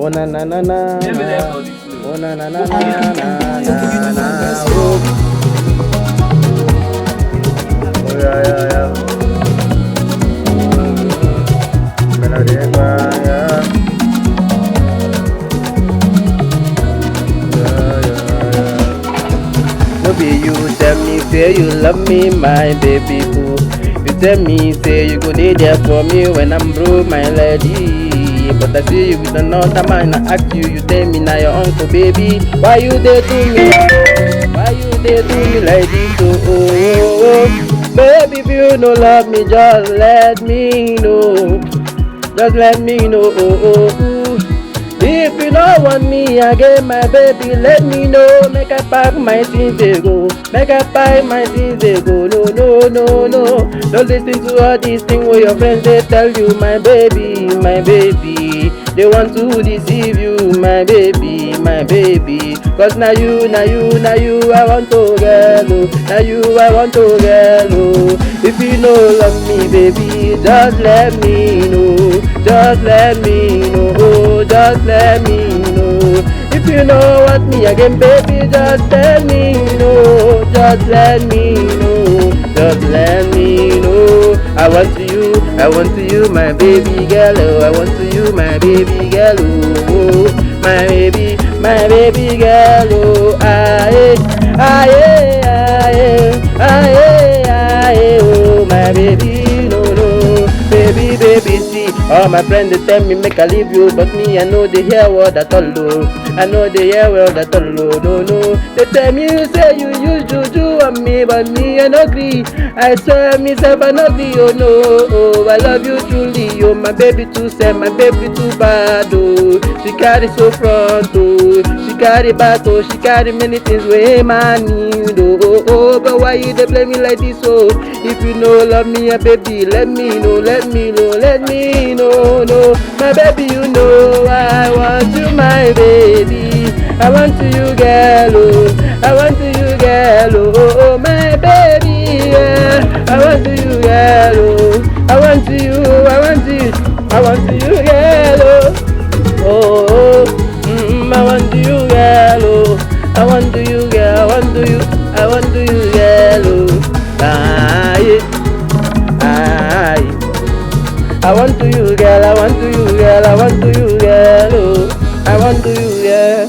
Oh na na na na na. Oh na na na na na na na. Oh yeah yeah yeah. Melody yeah. No be you tell me say you love me, my baby boo. You tell me say you go dey there for me when I'm broke, my lady. But I see you with another man, I ask you, you tell me now your uncle, baby. Why you dey do me? Why you dey do me like this? Oh, baby, if you no love me, just let me know. Just let me know. If you don't want me again, my baby, let me know. Make I pack my things they go. Make I pack my things they go. No, no, no, no. Don't listen to all these things where your friends they tell you, my baby, my baby. They want to deceive you, my baby, my baby. Cause now you, now you, now you, I want to get low. Now you, I want to get low. If you don't love me, baby, just let me know. Just let me know. Just let me know. If you don't want me again, baby, just tell me no. Just let me know. Just let me know. I want you, my baby girl. Oh, I want you, my baby girl. Oh, my baby girl. Oh, aye, aye, aye, aye, aye, oh, my baby, no, no, baby, see. All my friends they tell me make I leave you, but me I know they hear word at all, oh. I know they hear word at all, oh, no, no. They tell me you say you use juju on me, but me I no agree. I swear myself I no agree, oh no, oh. I love you truly, oh. My baby too sad, my baby too bad, oh. She carry so front, oh. She carry back, oh. She carry many things where man need, oh, oh, oh. But why you they play me like this, oh? If you know love me, baby, let me know, let me know, let me know. No, my baby, you know I want you, my baby. I want you, girl. Oh, I want you, girl. Oh, my baby. Yeah. I want you, girl. Oh, I want you, I want you, I want you, girl. Oh, I want you, girl. Oh, I want you, girl. I want you, I want you, girl. Oh, yeah. I want to you, girl, I want to you, girl, I want to you, girl, oh, I want to you, girl.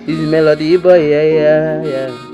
This is Melody boy, yeah, yeah, yeah.